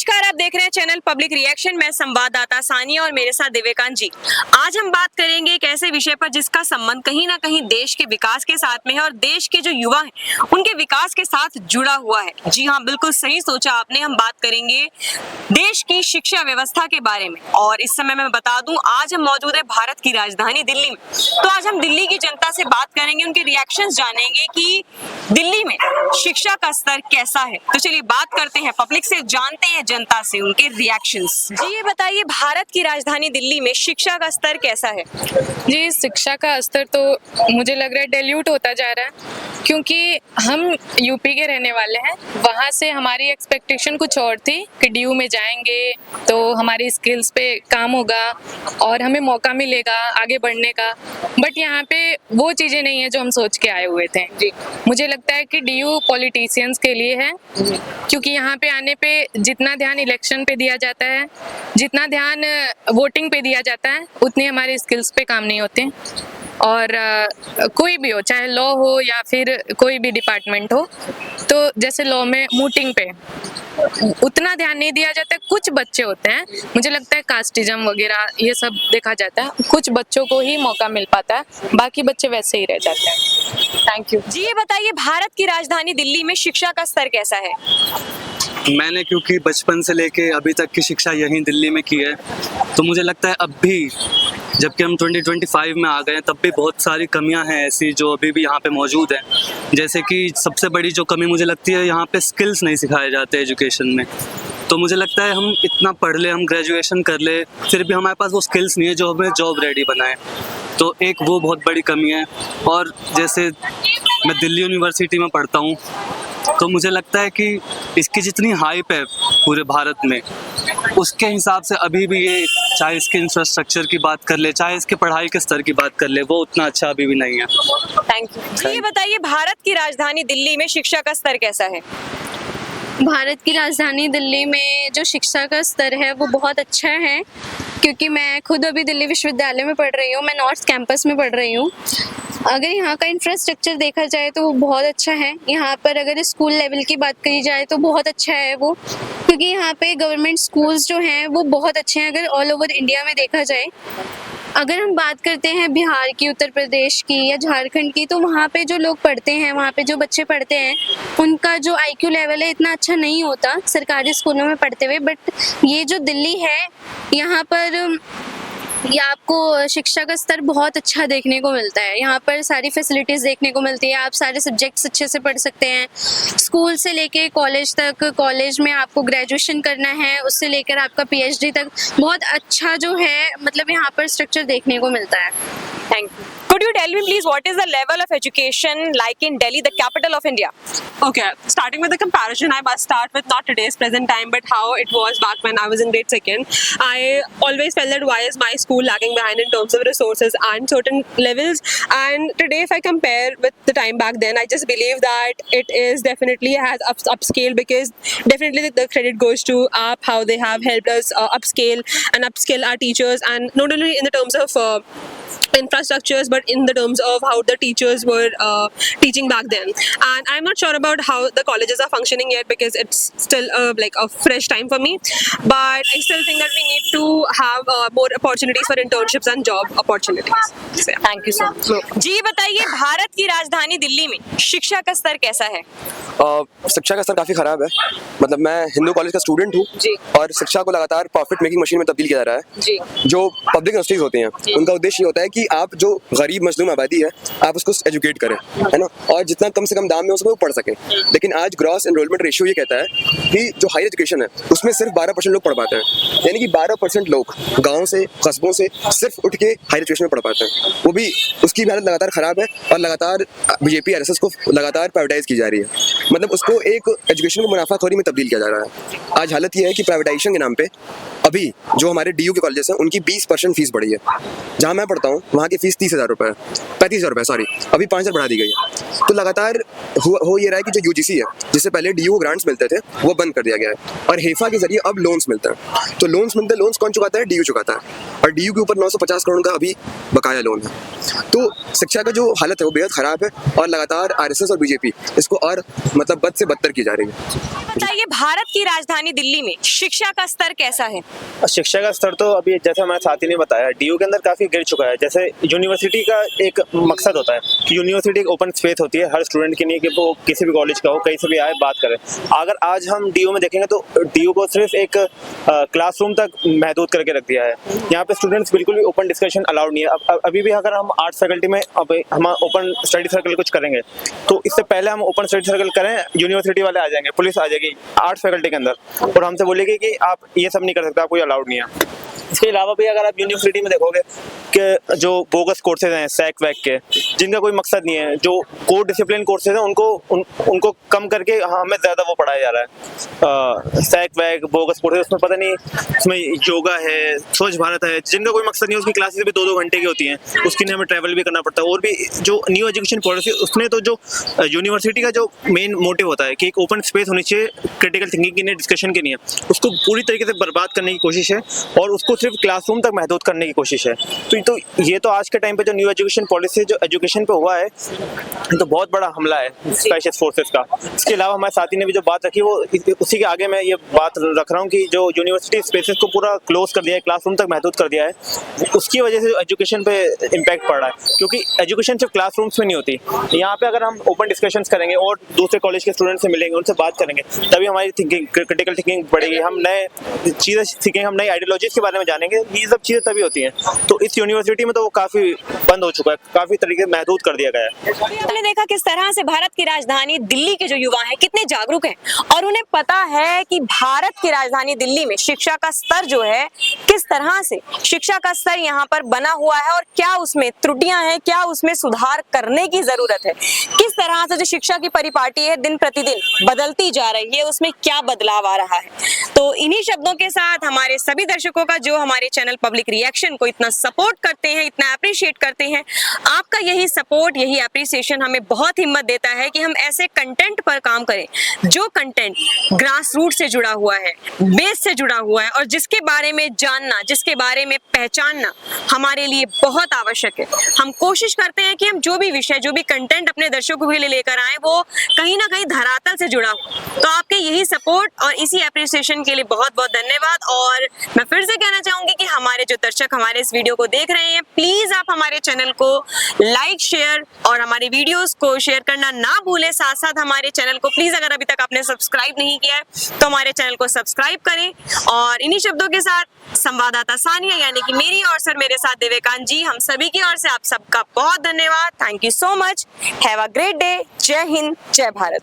नमस्कार, आप देख रहे हैं चैनल पब्लिक रिएक्शन। मैं संवाददाता सानिया और मेरे साथ दिव्यकांत जी। आज हम बात करेंगे एक ऐसे विषय पर जिसका संबंध कहीं ना कहीं देश के विकास के साथ में है और देश के जो युवा हैं उनके विकास के साथ जुड़ा हुआ है। जी हाँ, बिल्कुल सही सोचा आपने। हम बात करेंगे देश की शिक्षा व्यवस्था के बारे में। और इस समय मैं बता दूं, आज हम मौजूद है भारत की राजधानी दिल्ली में। तो आज हम दिल्ली की जनता से बात करेंगे, उनके रिएक्शंस जानेंगे कि दिल्ली में शिक्षा का स्तर कैसा है। तो चलिए बात करते हैं पब्लिक से, जानते हैं जनता से उनके रिएक्शंस। जी ये बताइए, भारत की राजधानी दिल्ली में शिक्षा का स्तर कैसा है? जी, शिक्षा का स्तर तो मुझे लग रहा है डाइल्यूट होता जा रहा है, क्योंकि हम यूपी के रहने वाले हैं। वहाँ से हमारी एक्सपेक्टेशन कुछ और थी कि डीयू में जाएंगे तो हमारी स्किल्स पे काम होगा और हमें मौका मिलेगा आगे बढ़ने का। बट यहाँ पे वो चीज़ें नहीं है जो हम सोच के आए हुए थे। जी। मुझे लगता है कि डीयू पॉलिटिशियंस के लिए है, क्योंकि यहाँ पे आने पे जितना ध्यान इलेक्शन पे दिया जाता है, जितना ध्यान वोटिंग पे दिया जाता है, उतनी हमारे स्किल्स पे काम नहीं होते। और कोई भी हो, चाहे लॉ हो या फिर कोई भी डिपार्टमेंट हो, तो जैसे लॉ में मूटिंग पे उतना ध्यान नहीं दिया जाता है। कुछ बच्चे होते हैं, मुझे लगता है कास्टिज्म वगैरह ये सब देखा जाता है, कुछ बच्चों को ही मौका मिल पाता है, बाकी बच्चे वैसे ही रह जाते हैं। Thank you. जी ये बताइए, भारत की राजधानी दिल्ली में शिक्षा का स्तर कैसा है? मैंने क्योंकि बचपन से लेके अभी तक की शिक्षा यहीं दिल्ली में की है, तो मुझे लगता है अब भी जबकि हम 2025 में आ गए हैं, तब भी बहुत सारी कमियां हैं ऐसी जो अभी भी यहाँ पे मौजूद हैं। जैसे कि सबसे बड़ी जो कमी मुझे लगती है, यहाँ पे स्किल्स नहीं सिखाए जाते एजुकेशन में। तो मुझे लगता है हम इतना पढ़ ले, हम ग्रेजुएशन कर ले, फिर भी हमारे पास वो स्किल्स नहीं है जो हमें जॉब रेडी बनाए। तो एक वो बहुत बड़ी कमी है। और जैसे मैं दिल्ली यूनिवर्सिटी में पढ़ता हूँ, तो मुझे लगता है कि इसकी जितनी हाइप है पूरे भारत में, उसके हिसाब से अभी भी ये, चाहे इसके इंफ्रास्ट्रक्चर की बात कर ले, चाहे इसके पढ़ाई के स्तर की बात कर ले, वो उतना अच्छा अभी भी नहीं है। Thank you. जी ये बताइए, भारत की राजधानी दिल्ली में शिक्षा का स्तर कैसा है? भारत की राजधानी दिल्ली में जो शिक्षा का स्तर है वो बहुत अच्छा है, क्योंकि मैं खुद अभी दिल्ली विश्वविद्यालय में पढ़ रही हूँ। मैं नॉर्थ कैंपस में पढ़ रही हूँ। अगर यहाँ का इंफ्रास्ट्रक्चर देखा जाए तो वो बहुत अच्छा है। यहाँ पर अगर स्कूल लेवल की बात करी जाए तो बहुत अच्छा है वो, क्योंकि यहाँ पे गवर्नमेंट स्कूल्स जो हैं वो बहुत अच्छे हैं अगर ऑल ओवर इंडिया में देखा जाए। अगर हम बात करते हैं बिहार की, उत्तर प्रदेश की या झारखंड की, तो वहाँ पे जो लोग पढ़ते हैं, वहाँ पे जो बच्चे पढ़ते हैं, उनका जो आईक्यू लेवल है इतना अच्छा नहीं होता सरकारी स्कूलों में पढ़ते हुए। बट ये जो दिल्ली है, यहाँ पर ये आपको शिक्षा का स्तर बहुत अच्छा देखने को मिलता है। यहाँ पर सारी फैसिलिटीज़ देखने को मिलती है, आप सारे सब्जेक्ट्स अच्छे से पढ़ सकते हैं, स्कूल से लेके कॉलेज तक। कॉलेज में आपको ग्रेजुएशन करना है, उससे लेकर आपका पीएचडी तक बहुत अच्छा जो है, मतलब यहाँ पर स्ट्रक्चर देखने को मिलता है। Thank you. Could you tell me please what is the level of education like in Delhi, the capital of India? Okay, starting with the comparison, I must start with not today's present time, but how it was back when I was in grade 2nd. I always felt that why is my school lagging behind in terms of resources and certain levels. And today, if I compare with the time back then, I just believe that it is definitely has upscale, because definitely the credit goes to UP, how they have helped us upscale and upskill our teachers, and not only in the terms of infrastructures, but in the terms of how the teachers were teaching back then. And I'm not sure about how the colleges are functioning yet, because it's still like a fresh time for me, but I still think that we need to have more opportunities for internships and job opportunities. So, yeah. Thank you so much. जी ये बताइए, भारत की राजधानी दिल्ली में शिक्षा का स्तर कैसा है? शिक्षा का स्तर काफ़ी ख़राब है। मतलब मैं हिंदू कॉलेज का स्टूडेंट हूँ जी। और शिक्षा को लगातार प्रॉफिट मेकिंग मशीन में तब्दील किया जा रहा है। जी। जो पब्लिक यूनिवर्सिटीज़ होती हैं, उनका उद्देश्य ये होता है कि आप जो गरीब मजलूम आबादी है, आप उसको एजुकेट करें, है ना, और जितना कम से कम दाम में उसको पढ़ सकें। लेकिन आज ग्रॉस एनरोलमेंट रेशियो ये कहता है कि जो हायर एजुकेशन है उसमें सिर्फ 12% लोग पढ़ पाते हैं। यानी कि 12% लोग गाँव से, कस्बों से सिर्फ उठ के हायर एजुकेशन में पढ़ पाते हैं। वो भी उसकी भी हालत लगातार ख़राब है और लगातार बीजेपी आरएसएस को लगातार प्राइवेटाइज की जा रही है। मतलब उसको एक एजुकेशन को मुनाफाखोरी में तब्दील किया जा रहा है। आज हालत ये है कि प्राइवेटाइजेशन के नाम पे अभी जो हमारे डीयू के कॉलेजेस हैं उनकी 20% फीस बढ़ी है। जहाँ मैं पढ़ता हूँ वहाँ की फीस 30,000 रुपये, 35,000 रुपये, सॉरी, अभी 5,000 बढ़ा दी गई है। तो लगातार हो ये रहा है कि जो यूजीसी है, जिससे पहले डीयू को ग्रांट्स मिलते थे, वो बंद कर दिया गया है और हेफा के जरिए अब लोन्स मिलते हैं। तो लोन्स मिलते, लोन्स कौन चुकाता है? डीयू चुकाता है। और DU के ऊपर 950 करोड़ का अभी बकाया लोन है। तो शिक्षा का जो हालत है वो बेहद ख़राब है और लगातार RSS और BJP इसको और मतलब बद से बदतर की जा रही है। बताइए, भारत की राजधानी दिल्ली में शिक्षा का स्तर कैसा है? शिक्षा का स्तर तो अभी जैसे हमारे साथी ने बताया DU के अंदर काफ़ी गिर चुका है। जैसे यूनिवर्सिटी का एक मकसद होता है कि यूनिवर्सिटी एक ओपन स्पेस होती है हर स्टूडेंट के लिए कि वो किसी भी कॉलेज का हो, कहीं से भी आए, बात करें। अगर आज हम DU में देखेंगे तो DU को सिर्फ एक क्लासरूम तक महदूद करके रख दिया है। यहाँ पे स्टूडेंट्स बिल्कुल भी ओपन डिस्कशन अलाउड नहीं है। अभी भी अगर हम आर्ट्स फैकल्टी में हम ओपन स्टडी सर्कल कुछ करेंगे तो इससे पहले हम ओपन स्टडी सर्कल करें, यूनिवर्सिटी वाले आ जाएंगे, पुलिस आ जाएगी आर्ट्स फैकल्टी के अंदर और हमसे बोलेगी कि आप ये सब नहीं कर सकते, आपको ये अलाउड नहीं है। इसके अलावा भी अगर आप यूनिवर्सिटी में देखोगे कि जो बोगस कोर्सेज हैं सैक वैक के, जिनका कोई मकसद नहीं है, जो कोर डिसिप्लिन कोर्सेज हैं उनको कम करके हमें ज़्यादा वो पढ़ाया जा रहा है। सैक वैक बोगस कोर्सेज, उसमें पता नहीं, उसमें योगा है, स्वच्छ भारत है, जिनका कोई मकसद नहीं है। उसकी क्लासेस भी 2-2 घंटे की होती हैं, उसके लिए हमें ट्रैवल भी करना पड़ता है। और भी जो न्यू एजुकेशन पॉलिसी उसने तो जो यूनिवर्सिटी का जो मेन मोटिव होता है कि एक ओपन स्पेस होनी चाहिए क्रिटिकल थिंकिंग के लिए, डिस्कशन के लिए, उसको पूरी तरीके से बर्बाद करने की कोशिश है और उसको सिर्फ क्लासरूम तक महदूद करने की कोशिश है। तो ये तो आज के टाइम पे जो न्यू एजुकेशन पॉलिसी जो एजुकेशन पे हुआ है तो बहुत बड़ा हमला है स्पेशल फोर्सेस का। इसके अलावा हमारे साथी ने भी जो बात रखी वो उसी के आगे मैं ये बात रख रहा हूँ कि जो यूनिवर्सिटी स्पेसेस को पूरा क्लोज कर दिया है, क्लासरूम तक महदूद कर दिया है, उसकी वजह से एजुकेशन पे इम्पैक्ट पड़ रहा है। क्योंकि एजुकेशन सिर्फ क्लासरूम्स में नहीं होती, यहाँ पे अगर हम ओपन डिस्कशंस करेंगे और दूसरे कॉलेज के स्टूडेंट से मिलेंगे, उनसे बात करेंगे, तभी हमारी थिंकिंग क्रिटिकल थिंकिंग बढ़ेगी, हम नए चीज़ें सीखेंगे, हम नई आइडियोलॉजीज के बारे में जानेंगे। ये सब चीज़ें तभी होती हैं। तो इस यूनिवर्सिटी में तो वो काफ़ी बंद हो चुका है, काफ़ी तरीके से महदूद कर दिया गया है। हमने देखा किस तरह से भारत की राजधानी दिल्ली के जो युवा हैं कितने जागरूक हैं और उन्हें पता है कि भारत की राजधानी दिल्ली में शिक्षा का स्तर जो है किस तरह से शिक्षा का स्तर यहाँ पर बना हुआ है और क्या उसमें त्रुटियां हैं, क्या उसमें सुधार करने की जरूरत है, किस तरह से जो शिक्षा की परिपाटी है दिन प्रतिदिन बदलती जा रही है, उसमें क्या बदलाव आ रहा है। तो इन्हीं शब्दों के साथ हमारे सभी दर्शकों का जो हमारे चैनल पब्लिक रिएक्शन को इतना सपोर्ट करते हैं, इतना अप्रिशिएट करते हैं, आपका यही सपोर्ट, यही अप्रिसिएशन हमें बहुत हिम्मत देता है कि हम ऐसे कंटेंट पर काम करें जो कंटेंट ग्रास रूट से जुड़ा हुआ है, बेस से जुड़ा हुआ है और जिसके बारे में जानना, जिसके बारे में पहचानना हमारे लिए बहुत आवश्यक है। हम कोशिश करते हैं कि हम जो भी विषय, जो भी कंटेंट अपने दर्शकों के लिए लेकर आए वो कहीं ना कहीं धरातल से जुड़ा हो। तो आपके यही सपोर्ट और इसी अप्रिसिएशन के लिए बहुत बहुत धन्यवाद। और मैं फिर से कहना चाहूंगी कि हमारे जो दर्शक हमारे इस वीडियो को देख रहे हैं, प्लीज आप हमारे चैनल को लाइक, शेयर और हमारे वीडियोस को शेयर करना ना भूलें। साथ साथ हमारे चैनल को प्लीज, अगर अभी तक आपने सब्सक्राइब नहीं किया है तो हमारे चैनल को सब्सक्राइब करें। और इन्हीं शब्दों के साथ संवाददाता सानिया यानी कि मेरी और सर मेरे साथ देवेकांत जी, हम सभी की ओर से आप सबका बहुत धन्यवाद। Thank you so much. Have a great day. जय हिंद, जय भारत।